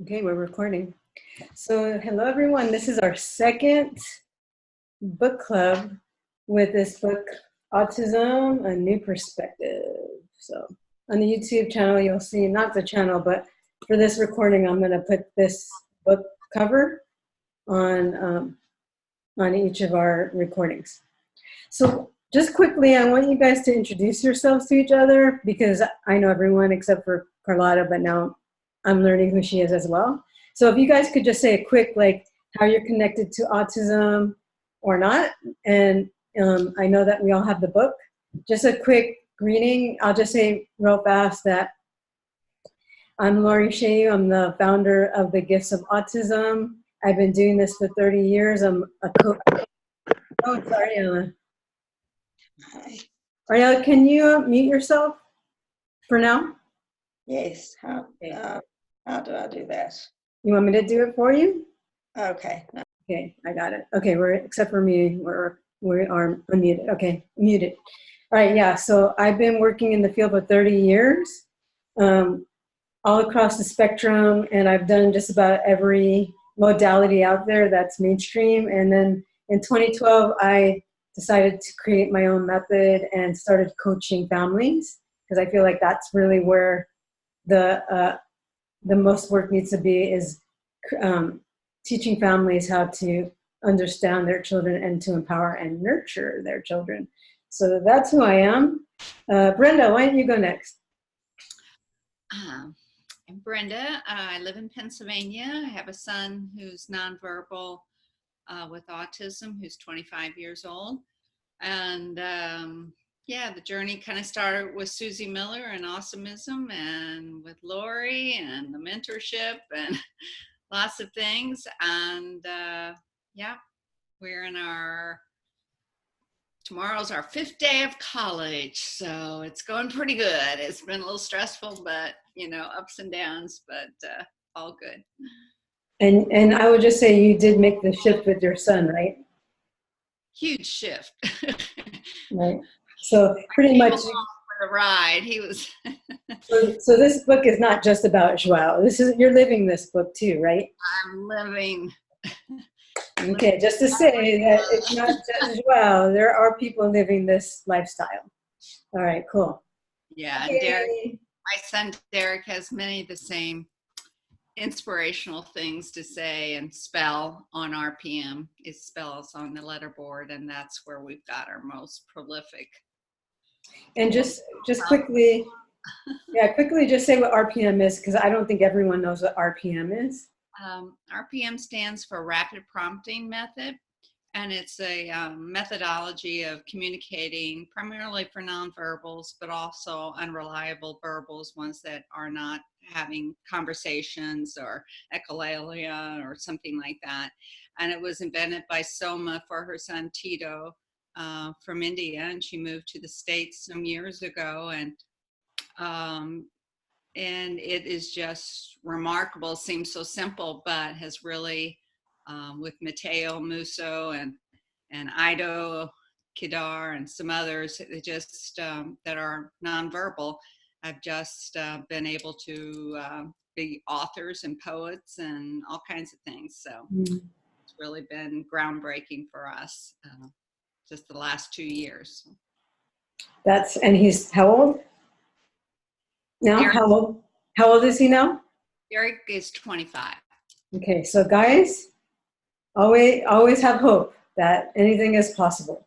Okay, we're recording. So, hello everyone. This is our second book club with this book, Autism, A New Perspective. So, on the YouTube channel, you'll see, not the channel, but for this recording, I'm going to put this book cover on each of our recordings. So, just quickly, I want you guys to introduce yourselves to each other because I know everyone except for Carlotta, but now I'm learning who she is as well. So if you guys could just say a quick, like, how you're connected to autism or not. And I know that we all have the book. Just a quick greeting. I'll just say real fast that I'm Lori Shea. I'm the founder of the Gifts of Autism. I've been doing this for 30 years. I'm a coach. Oh, sorry, Ella. Hi. Ariella, can you mute yourself for now? Yes. How do I do that? You want me to do it for you? Okay. Okay, I got it. Okay, except for me, we are unmuted. Okay, muted. All right, yeah. So I've been working in the field for 30 years, all across the spectrum, and I've done just about every modality out there that's mainstream. And then in 2012, I decided to create my own method and started coaching families because I feel like that's really where the most work needs to be, is teaching families how to understand their children and to empower and nurture their children. So that's who I am. Brenda, why don't you go next? I'm Brenda. I live in Pennsylvania. I have a son who's nonverbal with autism, who's 25 years old. And yeah, the journey kind of started with Susie Miller and Awesomism, and with Lori and the mentorship and lots of things. And yeah, we're in tomorrow's our 5th day of college, so it's going pretty good. It's been a little stressful, but ups and downs, but all good. And I would just say you did make the shift with your son, right? Huge shift. Right. So pretty much for the ride. He was. so this book is not just about Joao. You're living this book too, right? I'm living. Okay, just to say that it's not just Joao. There are people living this lifestyle. All right, cool. Yeah, okay. Derek, my son Derek has many of the same inspirational things to say and spell on RPM. It spells on the letterboard, and that's where we've got our most prolific. And just quickly, quickly just say what RPM is, because I don't think everyone knows what RPM is. RPM stands for Rapid Prompting Method, and it's a methodology of communicating primarily for nonverbals, but also unreliable verbals, ones that are not having conversations or echolalia or something like that. And it was invented by Soma for her son Tito from India, and she moved to the States some years ago, and it is just remarkable. It seems so simple, but has really, with Matteo Musso and Ido Kidar and some others that just that are nonverbal, have just been able to be authors and poets and all kinds of things. So it's really been groundbreaking for us just the last 2 years. And he's how old? Now, Derek, how old is he now? Derek is 25. Okay, so guys, always have hope that anything is possible,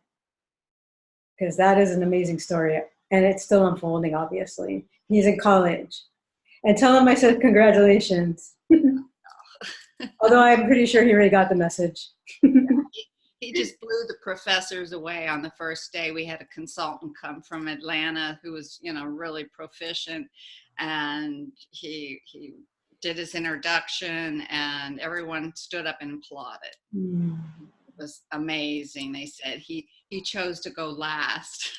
because that is an amazing story, and it's still unfolding. Obviously, he's in college, and tell him I said congratulations. Although I'm pretty sure he already got the message. He just blew the professors away on the first day. We had a consultant come from Atlanta who was, really proficient, and he did his introduction, and everyone stood up and applauded. It was amazing. They said he chose to go last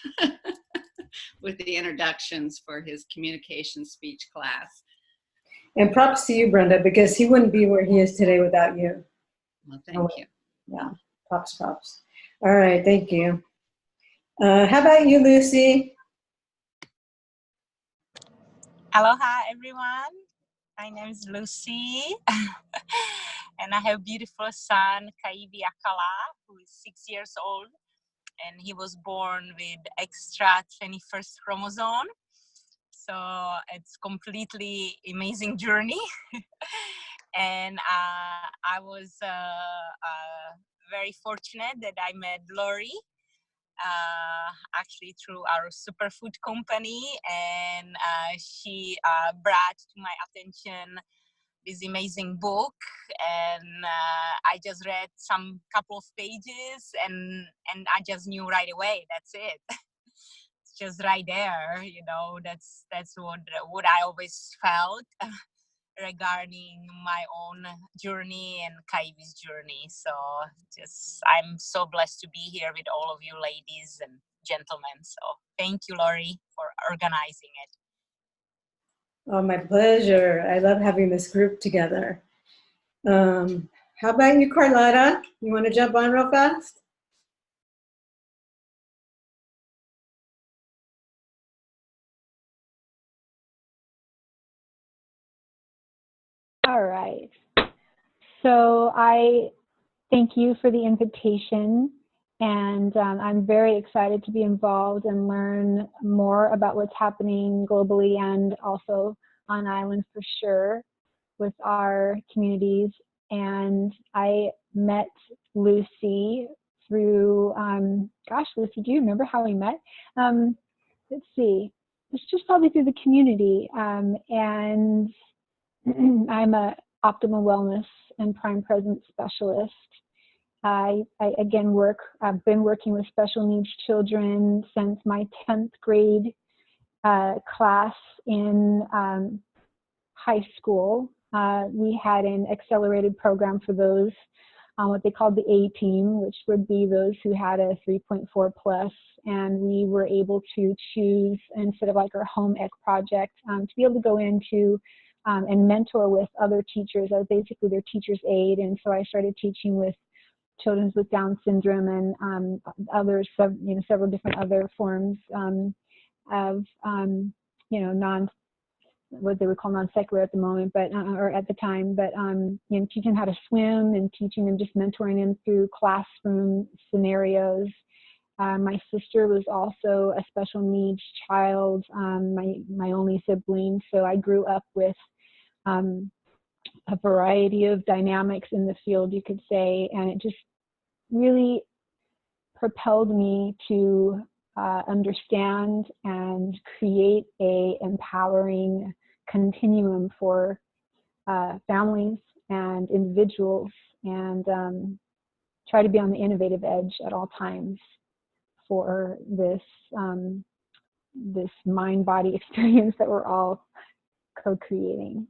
with the introductions for his communication speech class. And props to you, Brenda, because he wouldn't be where he is today without you. Well, thank you. Yeah. Props. All right, thank you. How about you, Lucy? Aloha, everyone. My name is Lucy, and I have a beautiful son, Kaibi Akala, who is 6 years old, and he was born with extra 21st chromosome. So it's completely amazing journey. And I was very fortunate that I met Lori, actually through our superfood company, and she brought to my attention this amazing book, and I just read some couple of pages, and I just knew right away, that's it. It's just right there, that's what I always felt regarding my own journey and Kaivi's journey. So I'm so blessed to be here with all of you ladies and gentlemen. So thank you, Lori, for organizing it. Oh, my pleasure. I love having this group together. How about you, Carlotta? You want to jump on real fast? All right. So I thank you for the invitation, and I'm very excited to be involved and learn more about what's happening globally and also on island for sure with our communities. And I met Lucy through, gosh, Lucy, do you remember how we met? Let's see, it's just probably through the community. And I'm a optimal wellness and prime presence specialist. I again I've been working with special needs children since my 10th grade class in high school. We had an accelerated program for those, what they called the A team, which would be those who had a 3.4 plus, and we were able to choose, instead of like our home ec project, to be able to go into and mentor with other teachers. I was basically their teacher's aide, and so I started teaching with children with Down syndrome and others, several different other forms of, what they would call non-secular at the moment, but or at the time, but teaching them how to swim and teaching them, just mentoring them through classroom scenarios. My sister was also a special needs child, my only sibling, so I grew up with a variety of dynamics in the field, you could say, and it just really propelled me to understand and create a empowering continuum for families and individuals, and try to be on the innovative edge at all times for this this mind-body experience that we're all co-creating.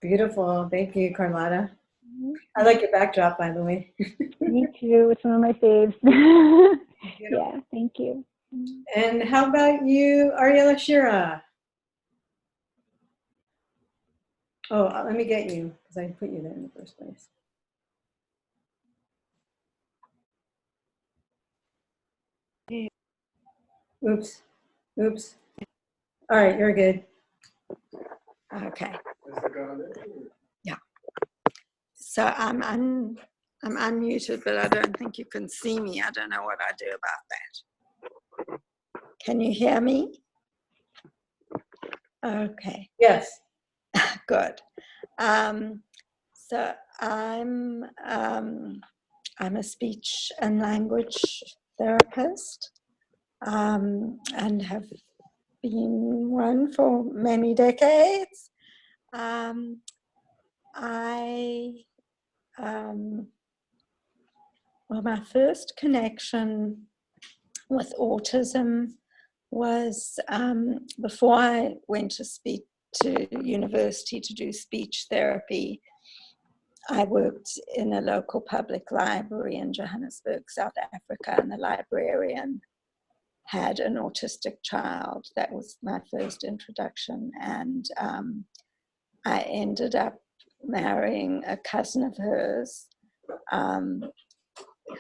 Beautiful. Thank you, Carlotta. I like your backdrop, by the way. Me too. It's one of my faves. Yeah, thank you. And how about you, Ariella Shira? Oh, let me get you, because I put you there in the first place. Oops. Oops. All right, you're good. Okay. Yeah. So I'm unmuted, but I don't think you can see me. I don't know what I do about that. Can you hear me? Okay. Yes. Good. So I'm a speech and language therapist, and have been one for many decades. Well, my first connection with autism was before I went to university to do speech therapy. I worked in a local public library in Johannesburg, South Africa, and the librarian had an autistic child. That was my first introduction, and I ended up marrying a cousin of hers,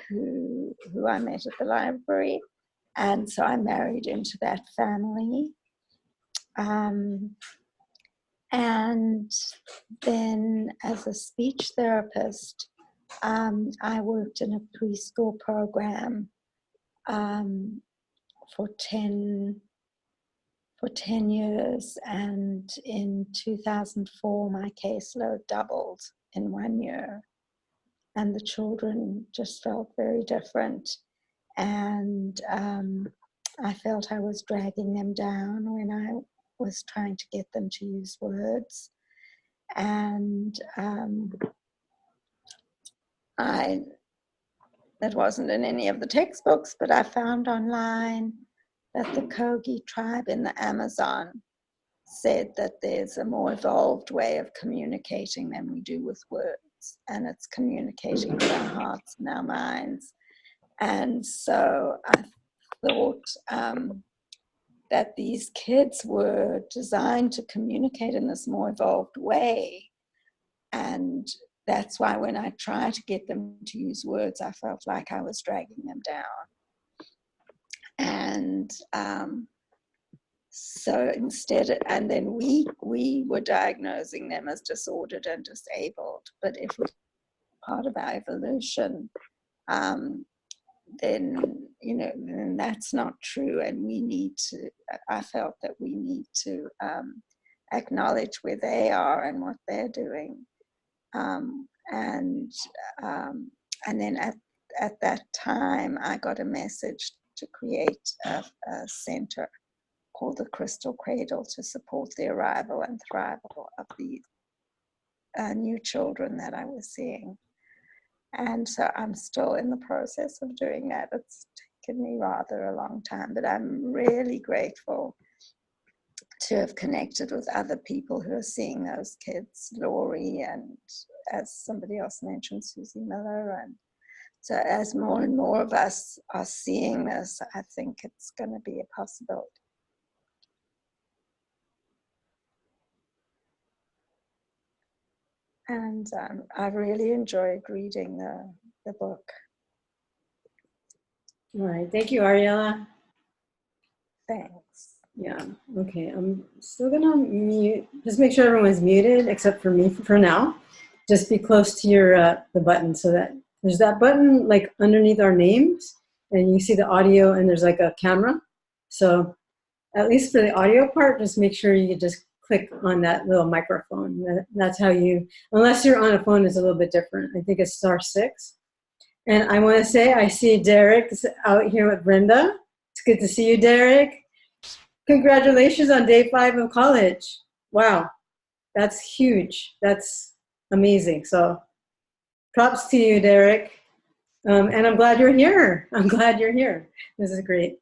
who I met at the library, And so I married into that family. And then as a speech therapist, I worked in a preschool program for 10 years, and in 2004 my caseload doubled in 1 year, and the children just felt very different, and I felt I was dragging them down when I was trying to get them to use words. And it wasn't in any of the textbooks, but I found online that the Kogi tribe in the Amazon said that there's a more evolved way of communicating than we do with words, and it's communicating with our hearts and our minds. And so I thought that these kids were designed to communicate in this more evolved way. And that's why when I tried to get them to use words, I felt like I was dragging them down. And so instead, and then we were diagnosing them as disordered and disabled. But if we're part of our evolution, then, you know, then that's not true. And we need to, I felt that we need to acknowledge where they are and what they're doing. And then at that time, I got a message to create a center called the Crystal Cradle to support the arrival and thrival of these new children that I was seeing. And so I'm still in the process of doing that. It's taken me rather a long time, but I'm really grateful to have connected with other people who are seeing those kids, Laurie, and as somebody else mentioned, Susie Miller. And so as more and more of us are seeing this, I think it's going to be a possibility. And I've really enjoyed reading the book. All right, thank you, Ariella. Thanks. Yeah, okay, I'm still gonna mute, just make sure everyone's muted except for me for now. Just be close to your the button, so that there's that button like underneath our names, and you see the audio and there's like a camera. So at least for the audio part, just make sure you just click on that little microphone. That's how you, unless you're on a phone, it's a little bit different. I think it's *6. And I want to say, I see Derek out here with Brenda. It's good to see you, Derek. Congratulations on day 5 of college. Wow, that's huge. That's amazing. So props to you, Derek. And I'm glad you're here. I'm glad you're here. This is great.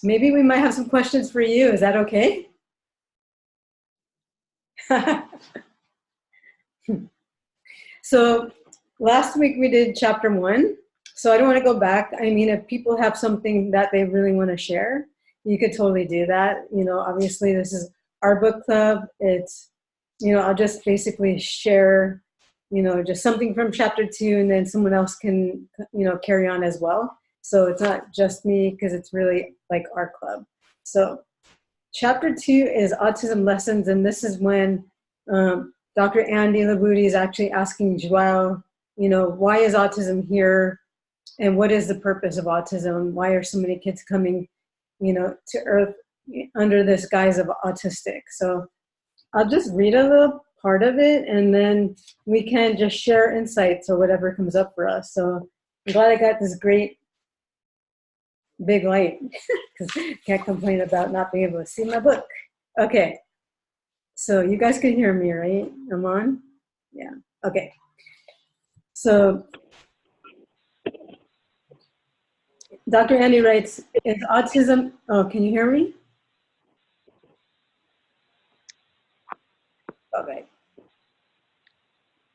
Maybe we might have some questions for you. Is that okay? So last week we did chapter 1. So I don't want to go back. I mean, if people have something that they really want to share, you could totally do that. You know, obviously this is our book club. It's, you know, I'll just basically share, you know, just something from chapter 2, and then someone else can, you know, carry on as well. So it's not just me, because it's really like our club. So chapter 2 is autism lessons. And this is when Dr. Andy Labudi is actually asking Joelle, you know, why is autism here? And what is the purpose of autism? Why are so many kids coming, you know, to Earth under this guise of autistic? So I'll just read a little part of it, and then we can just share insights or whatever comes up for us. So I'm glad I got this great big light, because can't complain about not being able to see my book. Okay, so you guys can hear me, right? I'm on? Yeah, okay. So Dr. Andy writes, is autism, oh, can you hear me? Okay.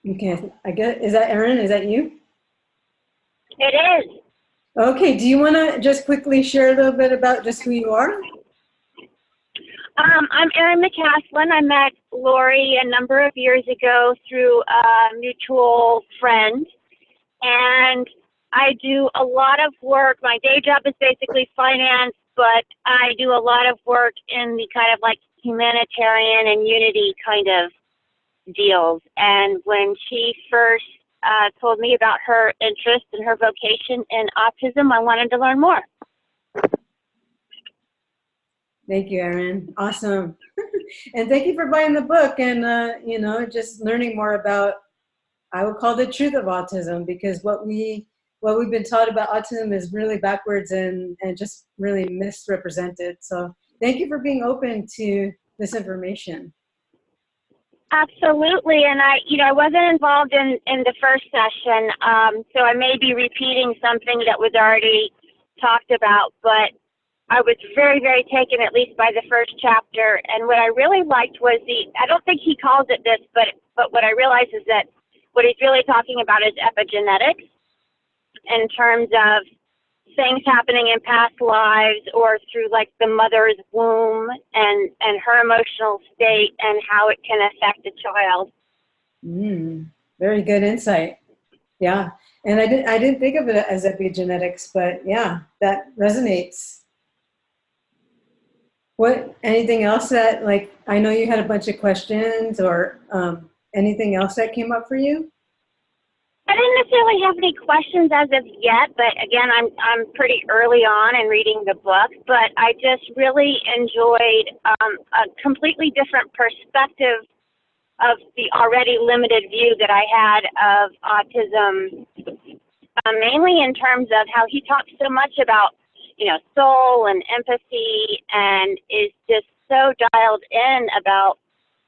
Okay, I guess, is that Erin? Is that you? It is. Okay, do you want to just quickly share a little bit about just who you are? I'm Erin McCaslin. I met Lori a number of years ago through a mutual friend. And I do a lot of work. My day job is basically finance, but I do a lot of work in the kind of like humanitarian and unity kind of deals. And when she first told me about her interest and her vocation in autism, I wanted to learn more. Thank you, Erin. Awesome. And thank you for buying the book and, you know, just learning more about, I would call the truth of autism, because what we've been taught about autism is really backwards and just really misrepresented. So thank you for being open to this information. Absolutely, and I wasn't involved in the first session, so I may be repeating something that was already talked about, but I was very, very taken, at least by the first chapter, and what I really liked was I don't think he calls it this, but what I realized is that what he's really talking about is epigenetics in terms of things happening in past lives or through like the mother's womb and her emotional state and how it can affect a child. Very good insight. Yeah. And I didn't think of it as epigenetics, but yeah, that resonates. Anything else that, like, I know you had a bunch of questions or anything else that came up for you? I didn't necessarily have any questions as of yet, but again, I'm pretty early on in reading the book, but I just really enjoyed a completely different perspective of the already limited view that I had of autism, mainly in terms of how he talks so much about, you know, soul and empathy, and is just so dialed in about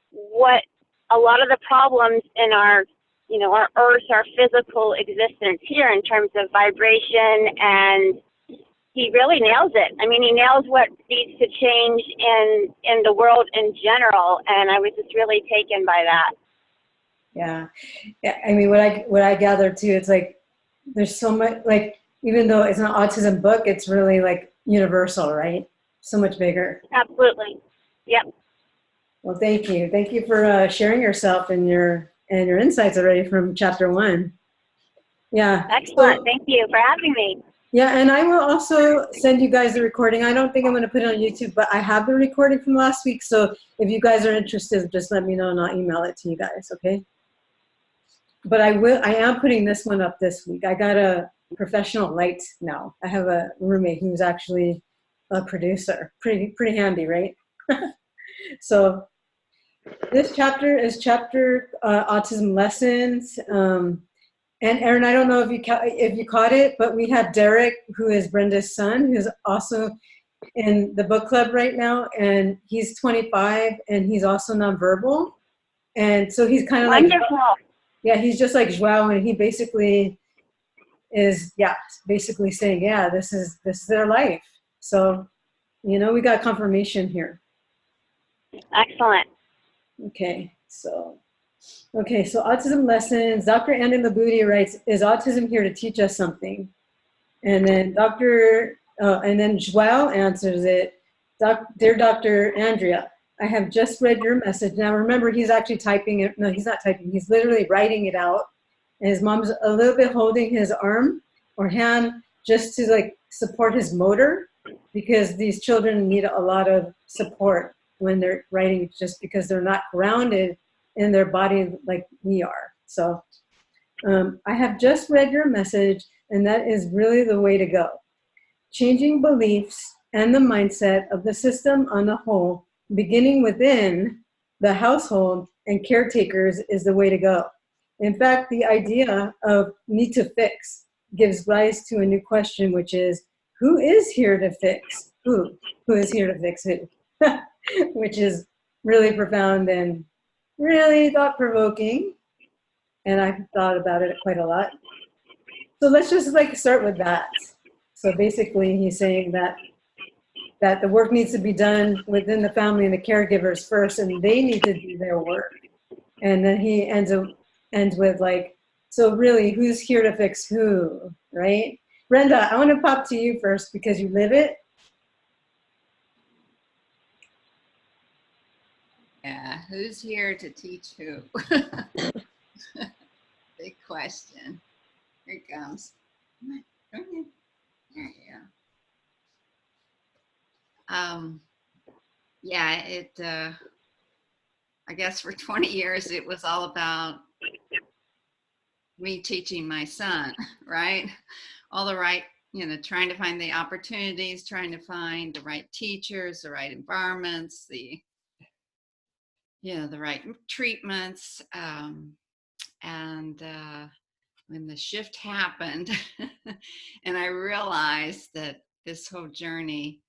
what a lot of the problems in our earth, our physical existence here in terms of vibration, and he really nails it. I mean, he nails what needs to change in the world in general, and I was just really taken by that. Yeah. I mean, what I gather too, it's like there's so much, like, even though it's an autism book, it's really like universal, right? So much bigger. Absolutely. Yep. Well, thank you. Thank you for sharing yourself and your insights already from chapter 1. Yeah. Excellent. So, thank you for having me. yeah, and I will also send you guys the recording. I don't think I'm going to put it on YouTube, but I have the recording from last week. So if you guys are interested, just let me know and I'll email it to you guys, okay? But I am putting this one up this week. I got a professional light now. I have a roommate who's actually a producer. Pretty handy, right? So this chapter is chapter Autism Lessons. And Erin, I don't know if you caught it, but we have Derek, who is Brenda's son, who's also in the book club right now, and he's 25, and he's also nonverbal, and so he's kind of wonderful. Yeah, he's just like Joao, and he basically is basically saying, yeah, this is their life. So, you know, we got confirmation here. Excellent. Okay, so Autism Lessons. Dr. Andy Labudi writes, is autism here to teach us something? And then Joao answers it, dear Dr. Andrea, I have just read your message. Now remember, he's actually typing it. No, he's not typing. He's literally writing it out. And his mom's a little bit holding his arm or hand just to like support his motor, because these children need a lot of support when they're writing, just because they're not grounded in their body like we are. So I have just read your message, and that is really the way to go. Changing beliefs and the mindset of the system on the whole, beginning within the household and caretakers, is the way to go. In fact, the idea of need to fix gives rise to a new question, which is, who is here to fix who? Who is here to fix who? Which is really profound and really thought-provoking. And I've thought about it quite a lot. So let's just like start with that. So basically he's saying that the work needs to be done within the family and the caregivers first, and they need to do their work. And then he ends with like, so really, who's here to fix who, right? Brenda, I want to pop to you first because you live it. Yeah, who's here to teach who? Big question. Here it comes. Yeah. Yeah, I guess for 20 years it was all about me teaching my son, right? All the right, trying to find the opportunities, trying to find the right teachers, the right environments, the right treatments. And when the shift happened and I realized that this whole journey,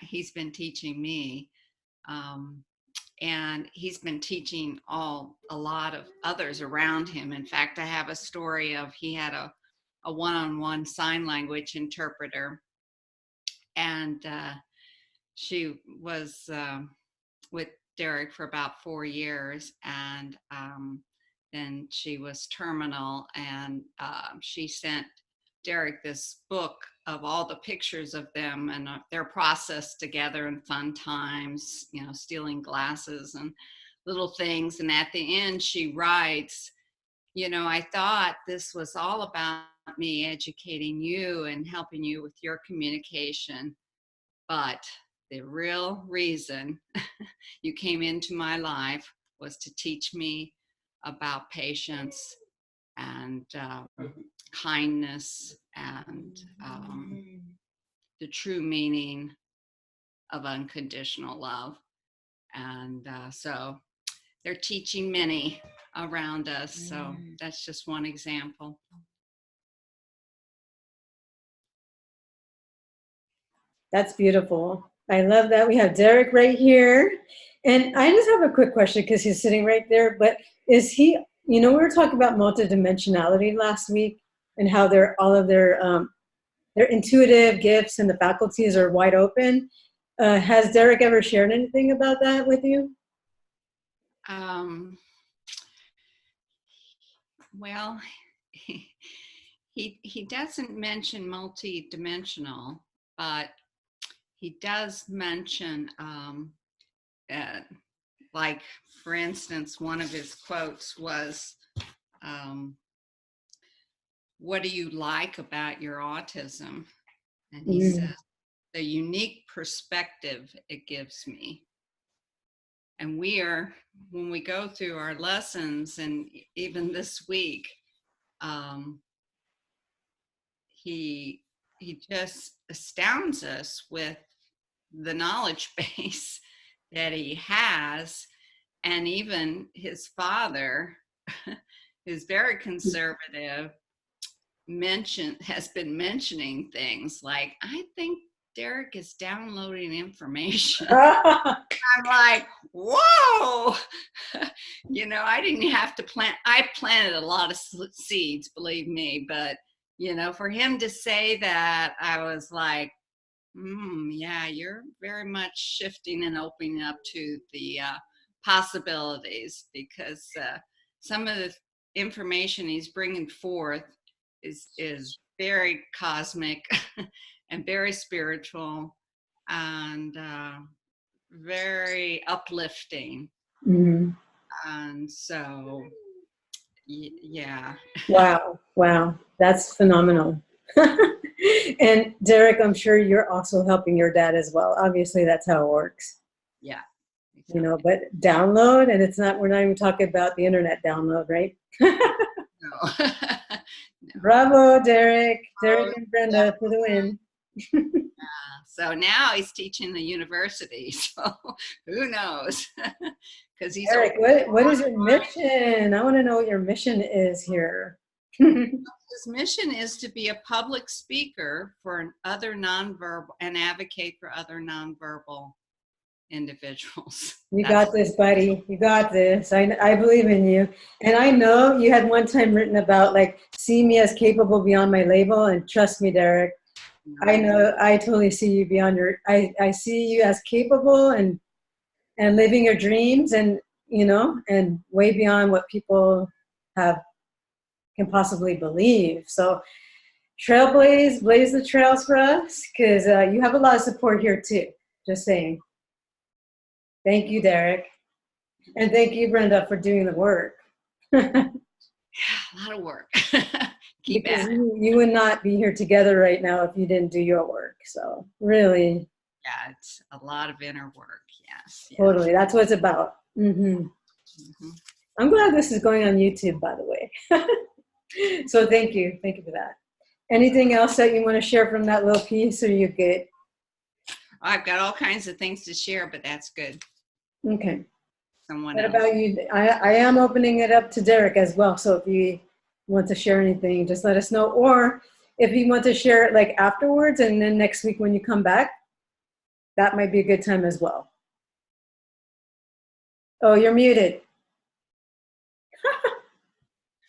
he's been teaching me, and he's been teaching a lot of others around him. In fact, I have a story of he had a one-on-one sign language interpreter, and she was with Derek for about 4 years, and then she was terminal, and she sent Derek this book of all the pictures of them and their process together and fun times, stealing glasses and little things. And at the end, she writes, I thought this was all about me educating you and helping you with your communication, but the real reason you came into my life was to teach me about patience and kindness and the true meaning of unconditional love. And so they're teaching many around us. So that's just one example. That's beautiful. I love that. We have Derek right here. And I just have a quick question because he's sitting right there. But is he, we were talking about multidimensionality last week and how all of their intuitive gifts and the faculties are wide open. Has Derek ever shared anything about that with you? Well, he doesn't mention multidimensional, but he does mention, like, for instance, one of his quotes was, what do you like about your autism? And he says, the unique perspective it gives me. And when we go through our lessons, and even this week, he just astounds us with the knowledge base that he has. And even his father, who's very conservative, has been mentioning things like, I think Derek is downloading information. I'm like, whoa. I didn't have to plant. I planted a lot of seeds, believe me, but for him to say that, I was like, yeah, you're very much shifting and opening up to the possibilities, because some of the information he's bringing forth is very cosmic and very spiritual and very uplifting. And so, yeah. Wow, that's phenomenal. And Derek, I'm sure you're also helping your dad as well. Obviously, that's how it works. Yeah. Exactly. But download, and we're not even talking about the internet download, right? No. No. Bravo, Derek. Derek and Brenda for the win. So now he's teaching the university. So who knows? Because he's Derek, what is your mission? I want to know what your mission is here. His mission is to be a public speaker for other nonverbal and advocate for other nonverbal individuals. You got this, buddy. You got this. I believe in you. And I know you had one time written about, like, see me as capable beyond my label. And trust me, Derek, I know, I totally see you beyond I see you as capable and living your dreams and, and way beyond what people can possibly believe. So blaze the trails for us, because you have a lot of support here too. Just saying. Thank you, Derek. And thank you, Brenda, for doing the work. Yeah, a lot of work. keep because at it. you would not be here together right now if you didn't do your work. So really, Yeah, it's a lot of inner work. Yes. Yes. totally, that's what it's about. Mhm. I'm glad this is going on YouTube, by the way. So thank you for that. Anything else that you want to share from that little piece, or you good? I've got all kinds of things to share, but that's good. Okay. Someone What else. about you? I am opening it up to Derek as well. So if you want to share anything, just let us know. Or if you want to share it like afterwards, and then next week when you come back, that might be a good time as well. Oh, you're muted.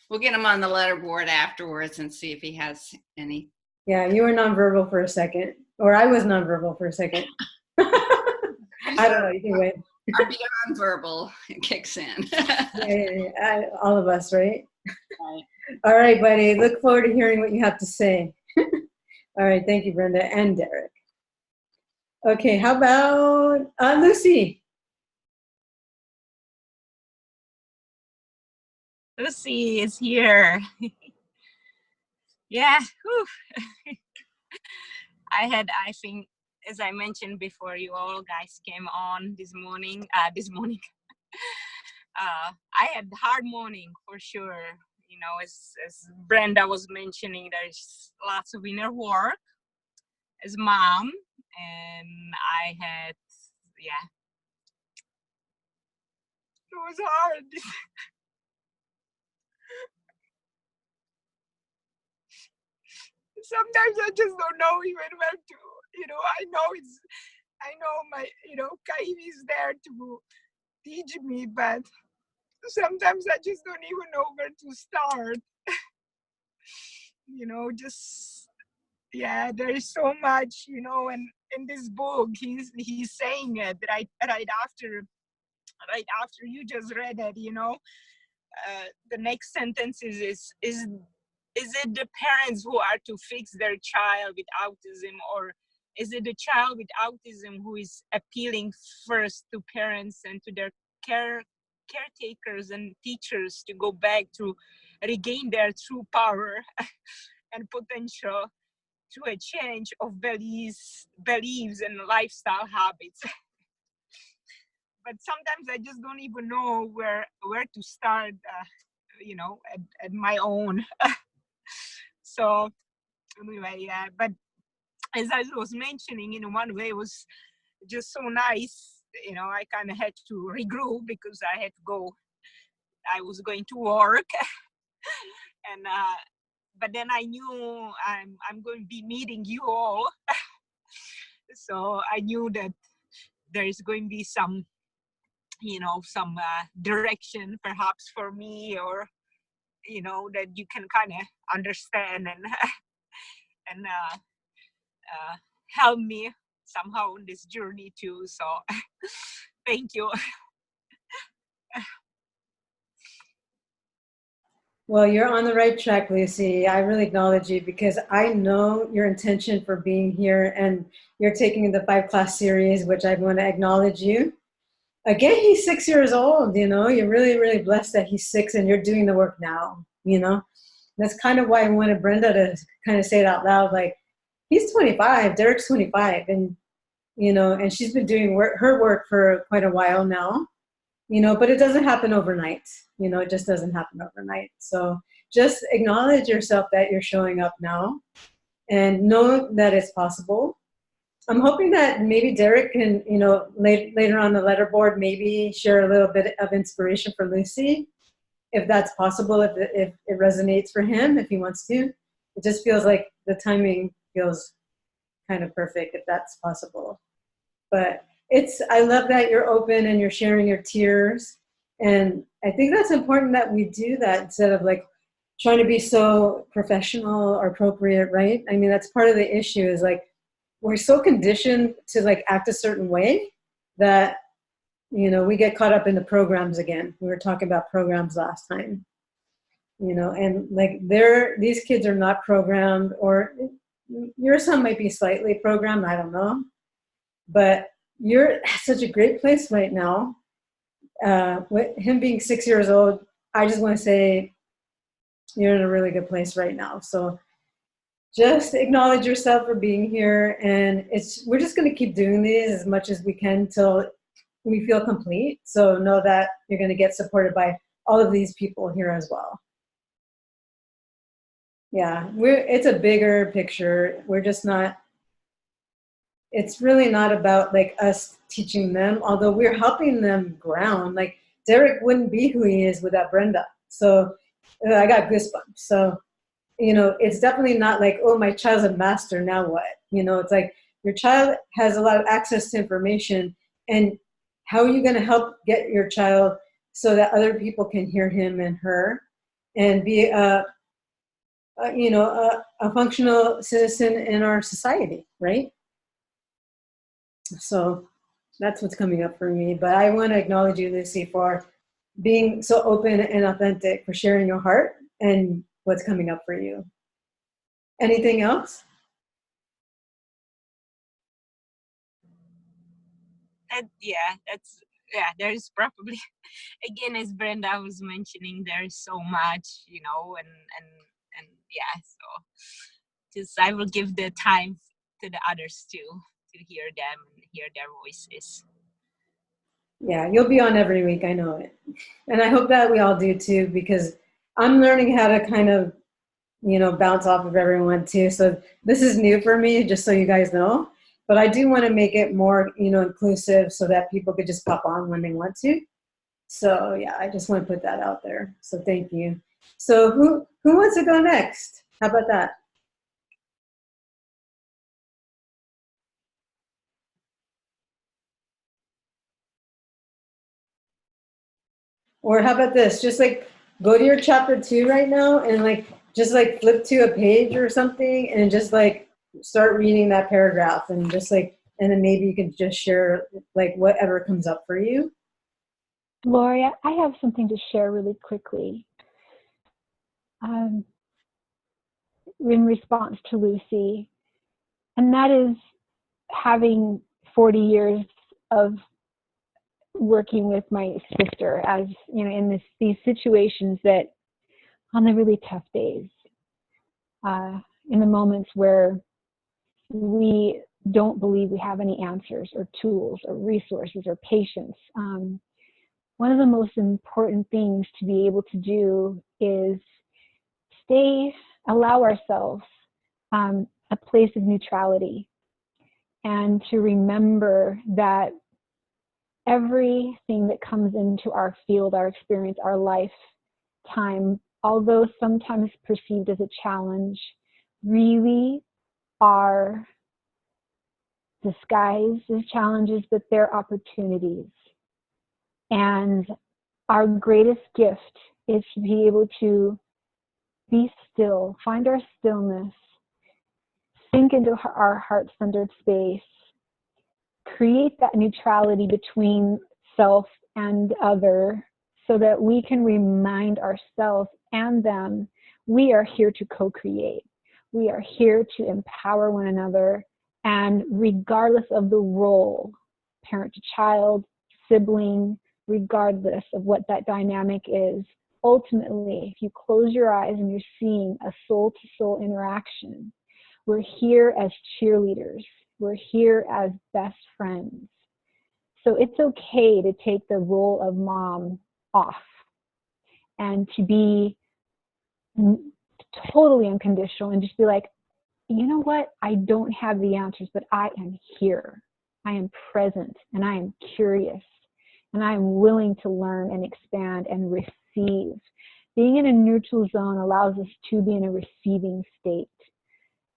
We'll get him on the letterboard afterwards and see if he has any. Yeah, you were nonverbal for a second, or I was nonverbal for a second. I don't know. Either way. Our beyond verbal kicks in. Yeah, all of us, right? Right. All right, buddy. Look forward to hearing what you have to say. All right. Thank you, Brenda and Derek. Okay. How about Lucy? Lucy is here. Yeah. Whew. I think, as I mentioned before, you all guys came on this morning. I had a hard morning for sure. You know, as Brenda was mentioning, there's lots of inner work as mom, and I had, yeah, it was hard. Sometimes I just don't know even where to, I know my, Kaimi is there to teach me, but sometimes I just don't even know where to start. Just, yeah, there is so much, and in this book, he's saying it right after you just read it, the next sentence is it the parents who are to fix their child with autism, or is it the child with autism who is appealing first to parents and to their caretakers and teachers to go back to regain their true power and potential to a change of beliefs and lifestyle habits? But sometimes I just don't even know where to start, at my own. So anyway, yeah, but as I was mentioning, in one way, it was just so nice. I kind of had to regroup because I was going to work, and but then I knew I'm going to be meeting you all, so I knew that there is going to be some direction perhaps for me, or that you can kind of understand and and help me somehow on this journey too. So thank you. Well, you're on the right track, Lucy. I really acknowledge you because I know your intention for being here, and you're taking the 5-class series, which I want to acknowledge you. Again, he's 6 years old, you're really, really blessed that he's 6 and you're doing the work now, That's kind of why I wanted Brenda to kind of say it out loud, like, he's 25, Derek's 25, and, and she's been doing her work for quite a while now. But it doesn't happen overnight. It just doesn't happen overnight. So just acknowledge yourself that you're showing up now and know that it's possible. I'm hoping that maybe Derek can, later on the letterboard, maybe share a little bit of inspiration for Lucy, if that's possible, if it resonates for him, if he wants to. It just feels like the timing feels kind of perfect, if that's possible. But I love that you're open and you're sharing your tears. And I think that's important that we do that instead of like trying to be so professional or appropriate, right? I mean, that's part of the issue is like, we're so conditioned to like act a certain way that, we get caught up in the programs again. We were talking about programs last time, and like these kids are not programmed, or your son might be slightly programmed, I don't know. But you're at such a great place right now. With him being 6 years old, I just want to say you're in a really good place right now. So just acknowledge yourself for being here, and we're just going to keep doing these as much as we can till we feel complete. So know that you're going to get supported by all of these people here as well. Yeah, it's a bigger picture. We're just not, it's really not about like us teaching them, although we're helping them ground. Like Derek wouldn't be who he is without Brenda. So I got goosebumps. So, you know, it's definitely not like, oh, my child's a master, now what? You know, it's like your child has a lot of access to information, and how are you going to help get your child so that other people can hear him and her and be you know, a functional citizen in our society, right? So that's what's coming up for me. But I want to acknowledge you, Lucy, for being so open and authentic, for sharing your heart and what's coming up for you. Anything else? There's probably, again, as Brenda was mentioning, there's so much, you know, and yeah, so just I will give the time to the others too, to hear them and hear their voices. Yeah, you'll be on every week, I know it. And I hope that we all do too, because I'm learning how to kind of, you know, bounce off of everyone too. So this is new for me, just so you guys know. But I do want to make it more, you know, inclusive so that people could just pop on when they want to. So yeah, I just want to put that out there. So thank you. So who wants to go next? How about that? Or how about this? Just like go to your chapter 2 right now and like just like flip to a page or something and just like start reading that paragraph and just like, and then maybe you can just share like whatever comes up for you. Gloria, I have something to share really quickly. In response to Lucy, and that is having 40 years of working with my sister, as you know, in these situations that on the really tough days, in the moments where we don't believe we have any answers or tools or resources or patience. One of the most important things to be able to do is allow ourselves a place of neutrality, and to remember that everything that comes into our field, our experience, our lifetime, although sometimes perceived as a challenge, really are disguised as challenges, but they're opportunities. And our greatest gift is to be able to be still, find our stillness, sink into our heart-centered space, create that neutrality between self and other, so that we can remind ourselves and them we are here to co-create. We are here to empower one another, and regardless of the role, parent to child, sibling, regardless of what that dynamic is, ultimately, if you close your eyes and you're seeing a soul-to-soul interaction, we're here as cheerleaders. We're here as best friends. So it's okay to take the role of mom off and to be totally unconditional and just be like, you know what? I don't have the answers, but I am here. I am present, and I am curious, and I am willing to learn and expand and receive. Being in a neutral zone allows us to be in a receiving state.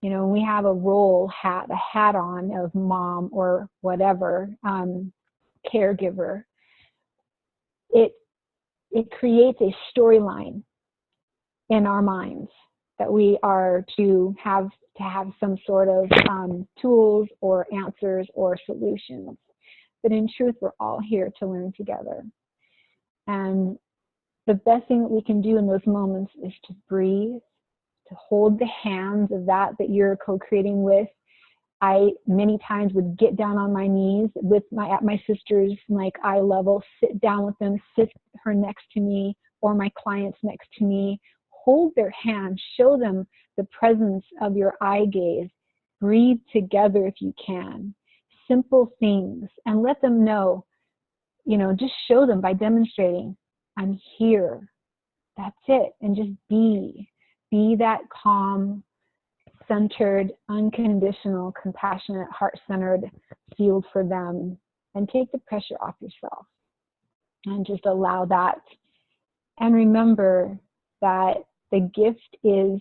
You know, when we have a hat on of mom or whatever, caregiver, it creates a storyline in our minds that we are to have some sort of tools or answers or solutions. But in truth, we're all here to learn together. And the best thing that we can do in those moments is to breathe, to hold the hands of that you're co-creating with. I many times would get down on my knees at my sister's like eye level, sit down with them, sit her next to me or my clients next to me, hold their hand, show them the presence of your eye gaze, breathe together if you can, simple things, and let them know, just show them by demonstrating, I'm here. That's it. And just be that calm, centered, unconditional, compassionate, heart-centered field for them, and take the pressure off yourself and just allow that. And remember that the gift is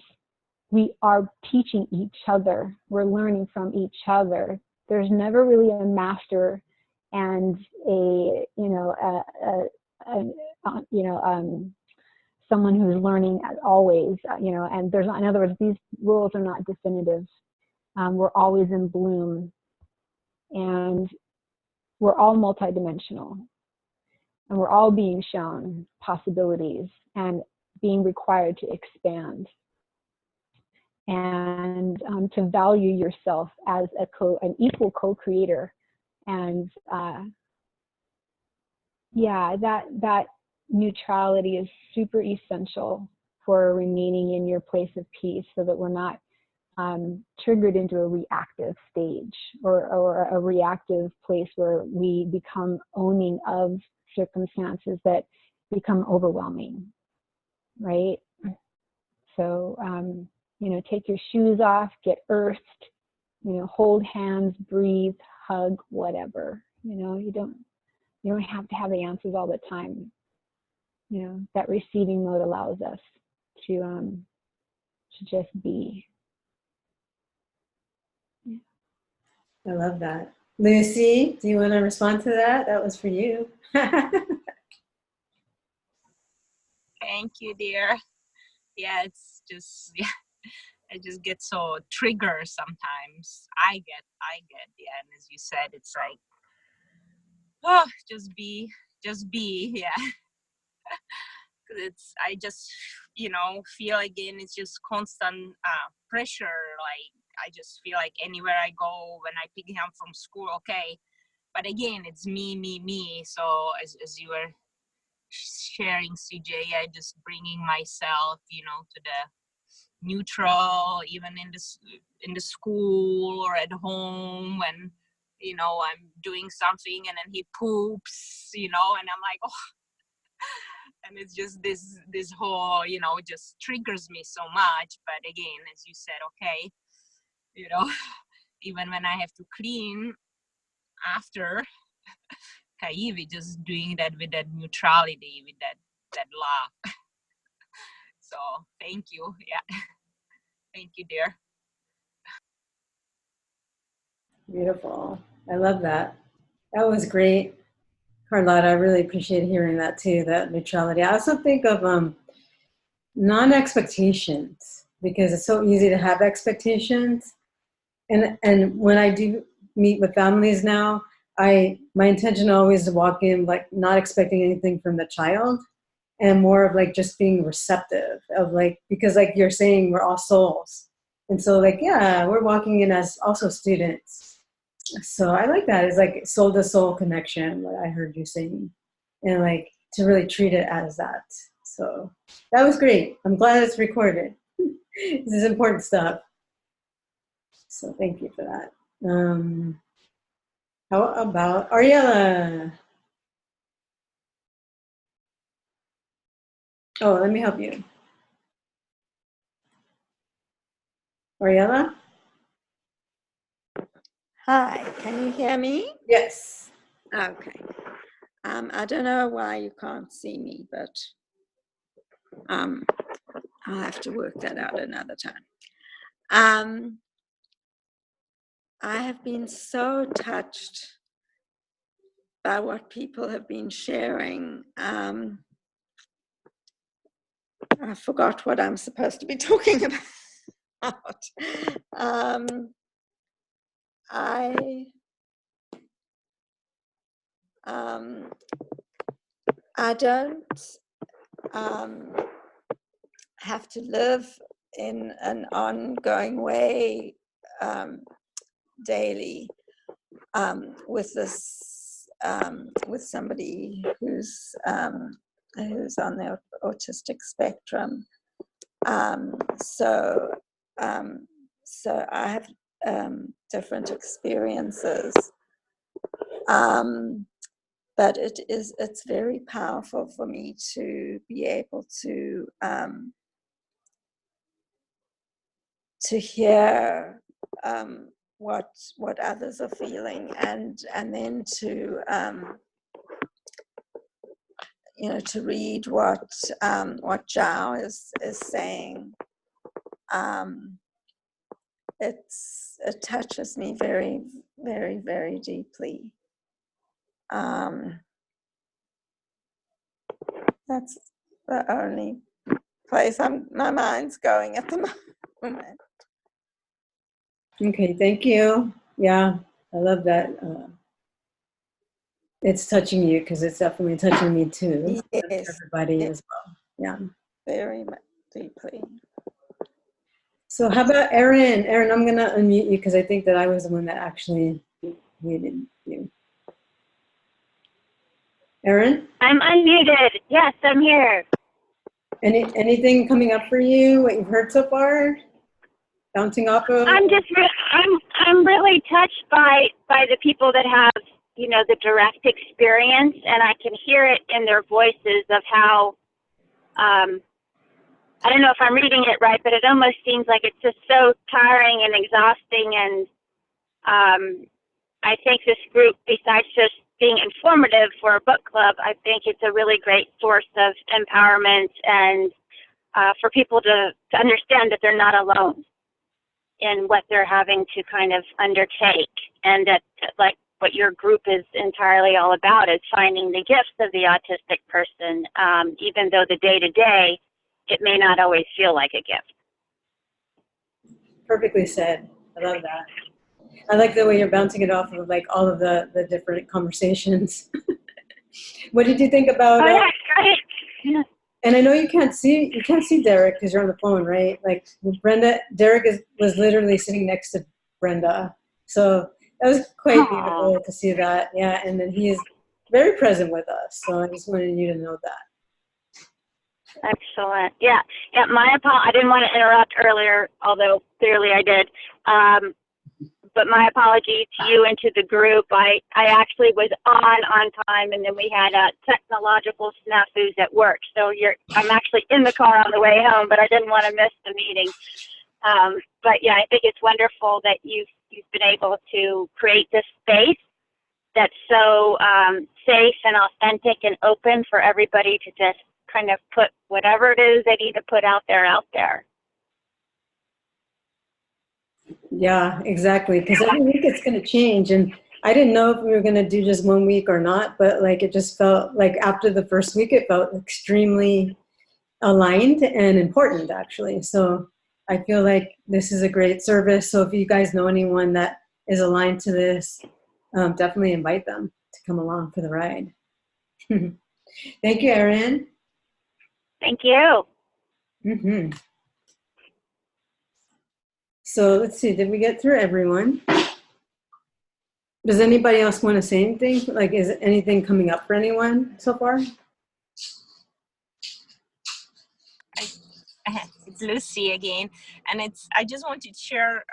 we are teaching each other. We're learning from each other. There's never really a master and someone who's learning always, and there's not, in other words, these rules are not definitive. We're always in bloom, and we're all multidimensional, and we're all being shown possibilities and being required to expand, and to value yourself as an equal co-creator. And that neutrality is super essential for remaining in your place of peace, so that we're not triggered into a reactive stage or a reactive place where we become owning of circumstances that become overwhelming, right? So, take your shoes off, get earthed, hold hands, breathe, hug, whatever. You don't have to have the answers all the time. That receiving mode allows us to just be. I love that. Lucy, do you want to respond to that? That was for you. Thank you, dear. Yeah, it's just, yeah, I just get so triggered sometimes. I get, yeah. And as you said, it's like, oh, just be, yeah. I just, feel again, it's just constant pressure. Like, I just feel like anywhere I go, when I pick him up from school, okay. But again, it's me. So as you were sharing, CJ, I just bringing myself, to the neutral, even in the school or at home when, I'm doing something and then he poops, and I'm like, oh, and it's just this whole, just triggers me so much. But again, as you said, okay, even when I have to clean after Kaiwi, just doing that with that neutrality, with that love. So thank you. Yeah. Thank you, dear. Beautiful. I love that. That was great, Carlotta. I really appreciate hearing that too, that neutrality. I also think of non-expectations, because it's so easy to have expectations. And when I do meet with families now, my intention always to walk in like not expecting anything from the child, and more of like just being receptive of like, because like you're saying, we're all souls. And so like, yeah, we're walking in as also students. So I like that. It's like soul to soul connection, what I heard you saying, and like to really treat it as that. So that was great. I'm glad it's recorded. This is important stuff. So thank you for that. How about Ariella? Oh, let me help you. Ariella? Hi, can you hear me? Yes. Okay. I don't know why you can't see me, but I'll have to work that out another time. I have been so touched by what people have been sharing. I forgot what I'm supposed to be talking about. I don't have to live in an ongoing way daily with this with somebody who's on the autistic spectrum. So, so I have different experiences, but it's very powerful for me to be able to hear what others are feeling, and then to to read what Zhao is saying. It touches me very, very, very deeply. That's the only place my mind's going at the moment. Okay, thank you. Yeah, I love that. It's touching you because it's definitely touching me too. Yes, everybody as well. Yeah. very much deeply. So how about Erin? Erin, I'm gonna unmute you because I think that I was the one that actually muted you. Erin? I'm unmuted. Yes, I'm here. Anything coming up for you? What you've heard so far? Bouncing off of? I'm really touched by the people that have, you know, the direct experience, and I can hear it in their voices of how, I don't know if I'm reading it right, but it almost seems like it's just so tiring and exhausting. And I think this group, besides just being informative for a book club, I think it's a really great source of empowerment and for people to understand that they're not alone in what they're having to kind of undertake, and that, like, what your group is entirely all about is finding the gifts of the autistic person, even though the day-to-day, it may not always feel like a gift. Perfectly said. I love that. I like the way you're bouncing it off of like all of the different conversations. What did you think about? Oh, yeah, great. Yeah. And I know you can't see Derek because you're on the phone, right? Like Derek was literally sitting next to Brenda, so that was quite beautiful to see that. Yeah, and then he is very present with us. So I just wanted you to know that. Excellent. Yeah. I didn't want to interrupt earlier, although clearly I did. But my apology to you and to the group. I actually was on time, and then we had technological snafus at work. So I'm actually in the car on the way home, but I didn't want to miss the meeting. But yeah, I think it's wonderful that you've been able to create this space that's so safe and authentic and open for everybody to just kind of put whatever it is they need to put out there. Yeah, exactly. Because every week it's going to change, and I didn't know if we were going to do just 1 week or not. But like, it just felt like after the first week, it felt extremely aligned and important, actually. So I feel like this is a great service. So if you guys know anyone that is aligned to this, definitely invite them to come along for the ride. Thank you, Erin. Thank you. Mm-hmm. So let's see, did we get through everyone? Does anybody else want to say anything? Like, is anything coming up for anyone so far? It's Lucy again, and I just wanted to share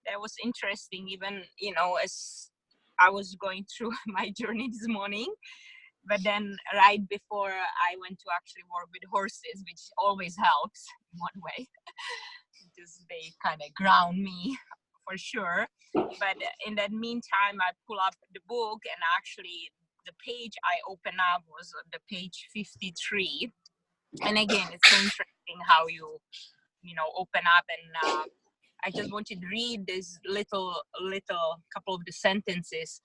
that was interesting, even, you know, as I was going through my journey this morning, but then right before I went to actually work with horses, which always helps in one way, because they kind of ground me for sure. But in that meantime, I pull up the book, and actually the page I opened up was the page 53. And again, it's so interesting how you open up, and I just wanted to read this little couple of the sentences,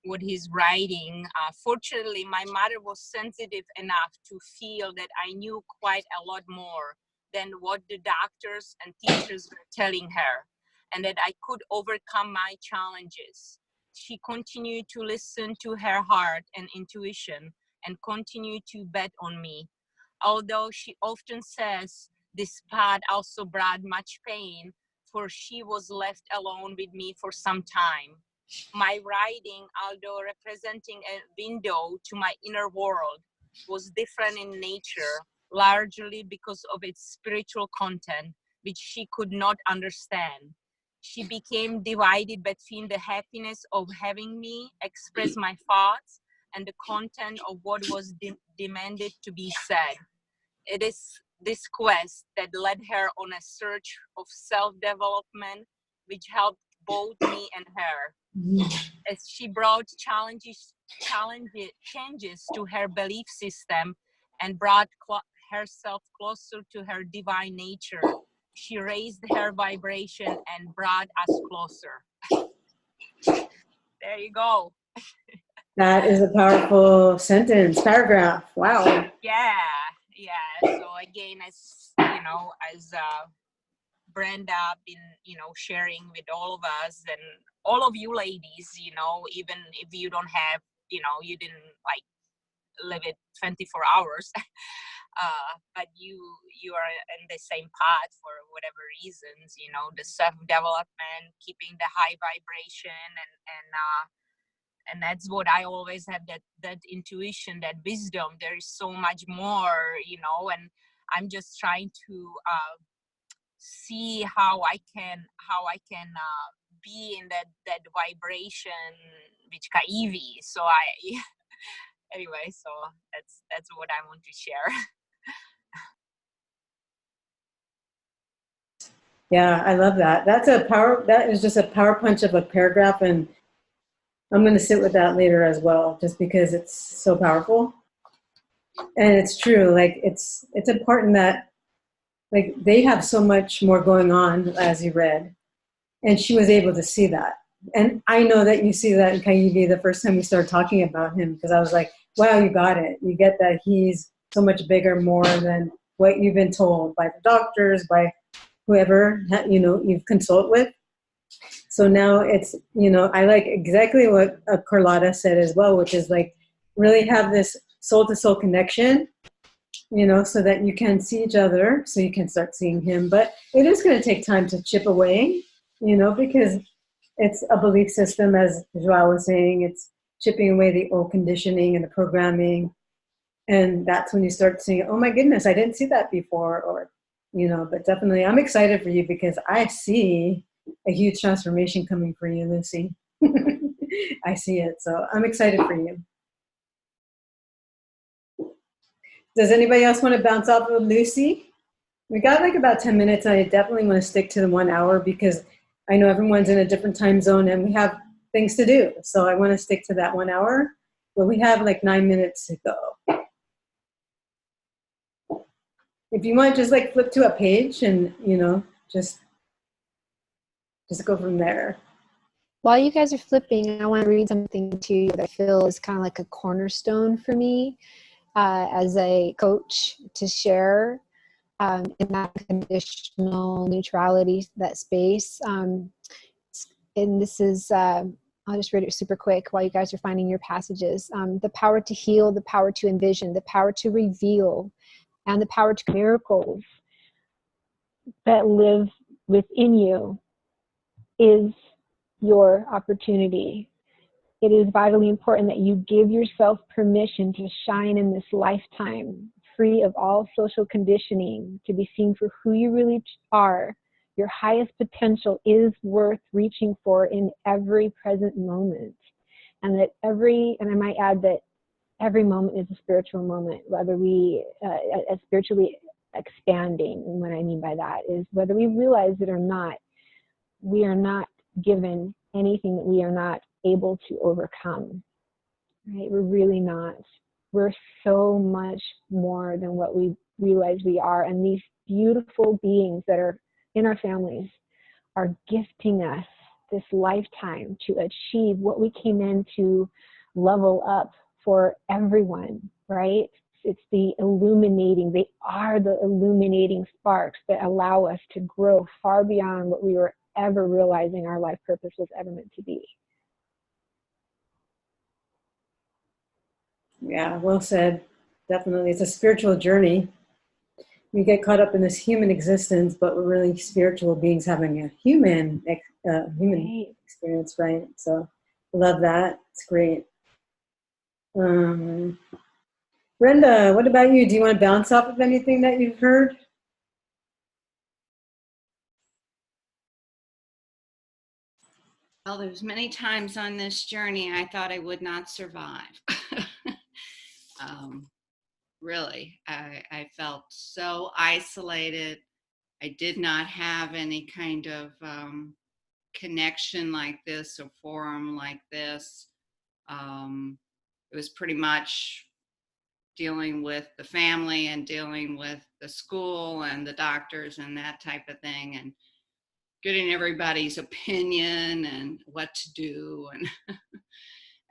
what he's writing. Fortunately, my mother was sensitive enough to feel that I knew quite a lot more than what the doctors and teachers were telling her, and that I could overcome my challenges. She continued to listen to her heart and intuition and continued to bet on me. Although she often says this path also brought much pain, for she was left alone with me for some time. My writing, although representing a window to my inner world, was different in nature largely because of its spiritual content, which she could not understand. She became divided between the happiness of having me express my thoughts and the content of what was demanded to be said. It is this quest that led her on a search of self-development, which helped both me and her. As she brought changes to her belief system and brought herself closer to her divine nature, she raised her vibration and brought us closer. There you go. That is a powerful paragraph. Wow. Yeah. So again, as you know, as Brenda been, sharing with all of us and all of you ladies, even if you don't have, you didn't like live it 24 hours, but you are in the same path for whatever reasons, the self-development, keeping the high vibration, and that's what I always have, that intuition, that wisdom. There is so much more, and I'm just trying to see how I can be in that vibration with Kaivi. So anyway, so that's what I want to share. Yeah, I love that. That is just a power punch of a paragraph, and I'm going to sit with that later as well, just because it's so powerful. And it's true. Like it's important that like they have so much more going on, as you read, and she was able to see that. And I know that you see that in Kaivi the first time we started talking about him, because I was like, wow, you got it. You get that he's so much bigger, more than what you've been told by the doctors, by whoever, you've consult with. So now it's, I like exactly what Carlotta said as well, which is like really have this soul to soul connection, so that you can see each other, so you can start seeing him. But it is going to take time to chip away, because it's a belief system, as Joao was saying. It's chipping away the old conditioning and the programming. And that's when you start seeing, oh my goodness, I didn't see that before, or, but definitely I'm excited for you, because I see a huge transformation coming for you, Lucy. I see it. So I'm excited for you. Does anybody else want to bounce off of Lucy? We got like about 10 minutes. I definitely want to stick to the 1 hour, because I know everyone's in a different time zone and we have things to do. So I want to stick to that 1 hour, but we have like 9 minutes to go. If you want, just like flip to a page and, just go from there. While you guys are flipping, I want to read something to you that I feel is kind of like a cornerstone for me as a coach to share in that conditional neutrality, that space. And this is, I'll just read it super quick while you guys are finding your passages. The power to heal, the power to envision, the power to reveal, and the power to miracles that live within you is your opportunity. It is vitally important that you give yourself permission to shine in this lifetime, free of all social conditioning, to be seen for who you really are. Your highest potential is worth reaching for in every present moment. And that and I might add that every moment is a spiritual moment, whether we spiritually expanding. And what I mean by that is whether we realize it or not, we are not given anything that we are not able to overcome, right? We're really not. We're so much more than what we realize we are. And these beautiful beings that are in our families are gifting us this lifetime to achieve what we came in to level up for everyone, right? It's the illuminating, they are the illuminating sparks that allow us to grow far beyond what we were ever realizing our life purpose was ever meant to be. Yeah, well said. Definitely. It's a spiritual journey. We get caught up in this human existence, but we're really spiritual beings having a human experience, right? So love that. It's great. Brenda, what about you? Do you want to bounce off of anything that you've heard? Well, there's many times on this journey I thought I would not survive. um, really, I felt so isolated. I did not have any kind of connection like this, a forum like this. It was pretty much dealing with the family and dealing with the school and the doctors and that type of thing, and getting everybody's opinion and what to do and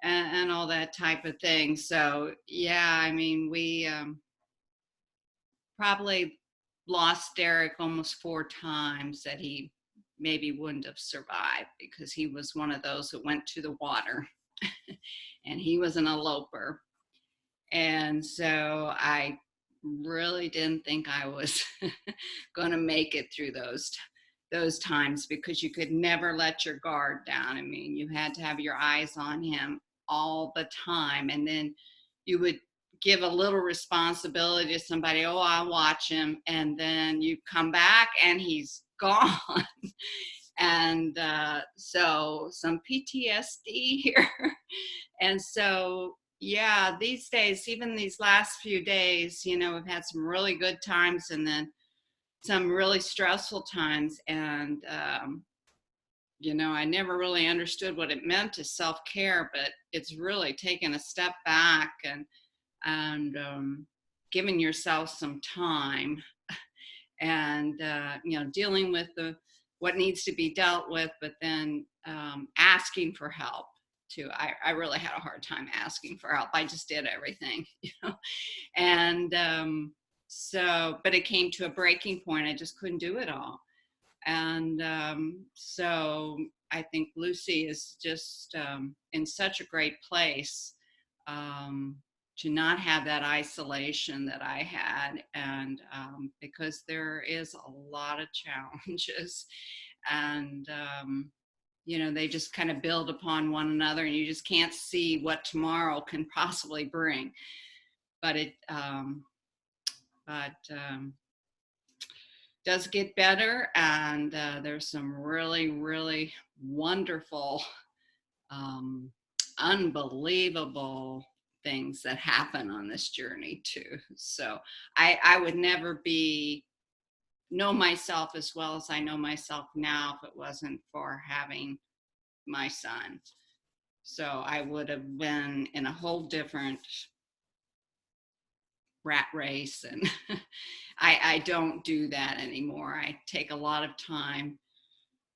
and all that type of thing. So yeah, I mean, we probably lost Derek almost 4 times that he maybe wouldn't have survived, because he was one of those that went to the water and he was an eloper. And so I really didn't think I was going to make it through those times, because you could never let your guard down. I mean, you had to have your eyes on him all the time. And then you would give a little responsibility to somebody, oh, I'll watch him. And then you come back and he's gone. And so some PTSD here. And so, yeah, these days, even these last few days, you know, we've had some really good times and then some really stressful times. And, you know, I never really understood what it meant to self-care, but it's really taken a step back and giving yourself some time and, you know, dealing with what needs to be dealt with, but then asking for help too. I really had a hard time asking for help. I just did everything, you know, and so, but it came to a breaking point. I just couldn't do it all. And so I think Lucy is just in such a great place to not have that isolation that I had. And because there is a lot of challenges and, you know, they just kind of build upon one another and you just can't see what tomorrow can possibly bring. But it, does get better, and there's some really, really wonderful, unbelievable things that happen on this journey too. So I would never know myself as well as I know myself now if it wasn't for having my son. So I would have been in a whole different rat race, and I don't do that anymore. I take a lot of time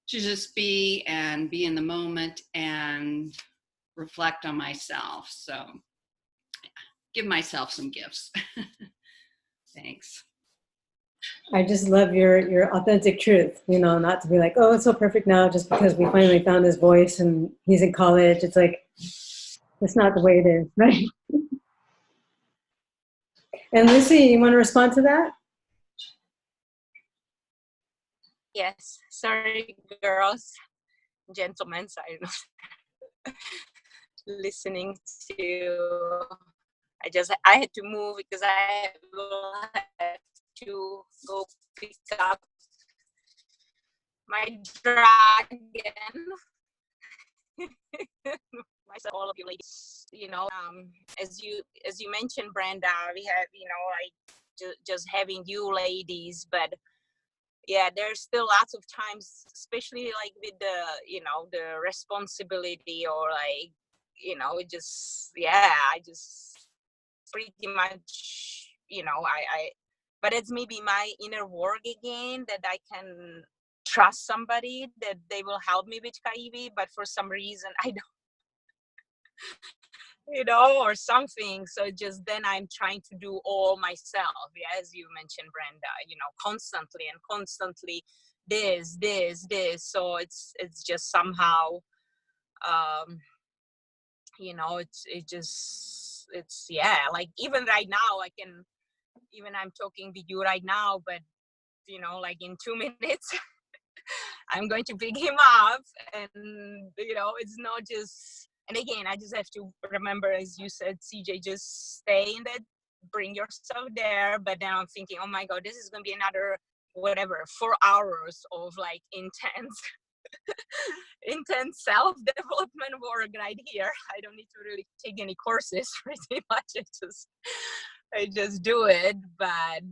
to just be in the moment and reflect on myself. So give myself some gifts. Thanks. I just love your authentic truth, you know, not to be like, oh, it's so perfect now just because we finally found his voice and he's in college. It's like, that's not the way it is, right? And Lucy, you want to respond to that? Yes, sorry, girls, gentlemen, sorry. Listening to, I had to move because I had to go pick up my dragon. Myself, all of you ladies, you know, as you mentioned, Brenda, we have, you know, like just having you ladies, but yeah, there's still lots of times, especially like with the, you know, the responsibility or like, you know, it just, yeah, I just pretty much, you know, but it's maybe my inner work again, that I can trust somebody that they will help me with Kaiwi, but for some reason I don't, you know, or something. So just then I'm trying to do all myself. Yeah, as you mentioned, Brenda, you know, constantly this. So it's just somehow, you know, it's yeah, like even right now, I'm talking with you right now, but you know, like in 2 minutes, I'm going to pick him up, and you know, it's not just. And again, I just have to remember, as you said, CJ, just stay in bring yourself there. But then I'm thinking, oh my God, this is going to be another, whatever, 4 hours of like intense self-development work right here. I don't need to really take any courses pretty much. I just do it. But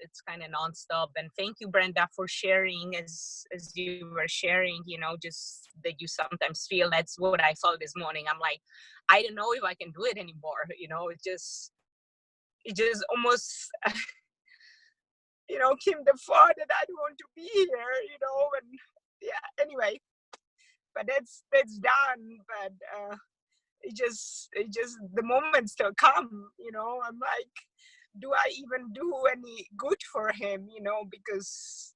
it's kind of nonstop. And thank you, Brenda, for sharing as you were sharing, just that you sometimes feel. That's what I felt this morning. I'm like, I don't know if I can do it anymore. It just almost came the thought that I don't want to be here, and yeah, anyway, but that's done. But it just the moment still come, I'm like, do I even do any good for him, because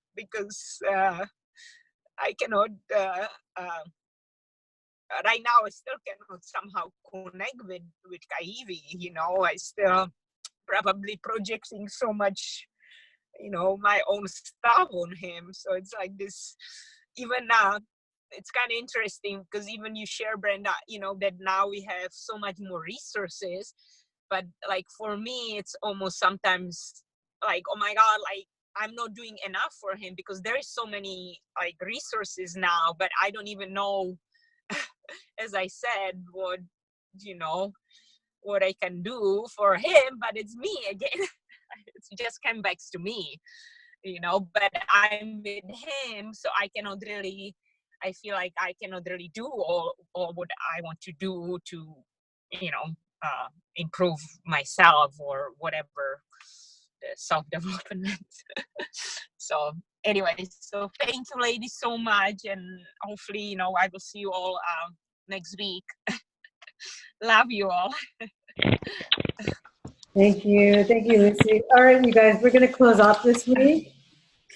I cannot right now I still cannot somehow connect with Kaivi, I still probably projecting so much, my own stuff on him. So it's like this, even now, it's kind of interesting because even you share, Brenda, that now we have so much more resources. But like for me, it's almost sometimes like, oh my God, like I'm not doing enough for him because there is so many like resources now, but I don't even know, as I said, what I can do for him. But it's me again. It just came back to me, but I'm with him, so I feel like I cannot really do all what I want to do to, improve myself or whatever, self-development. So anyway, so thank you, ladies, so much. And hopefully, I will see you all next week. Love you all. Thank you, Lucy. All right, you guys, we're going to close off this week.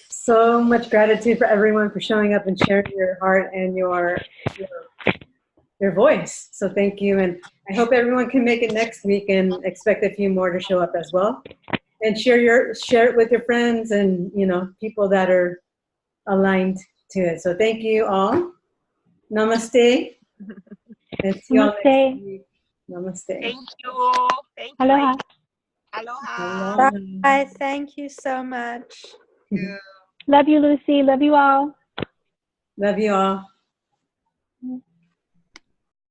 So much gratitude for everyone for showing up and sharing your heart and your voice. So thank you, and I hope everyone can make it next week, and expect a few more to show up as well. And share it with your friends and people that are aligned to it. So thank you all. Namaste. And see you all next week. Namaste. Thank you. Thank you. Aloha. Aloha. Bye. Thank you so much. Love you, Lucy. Love you all. Love you all.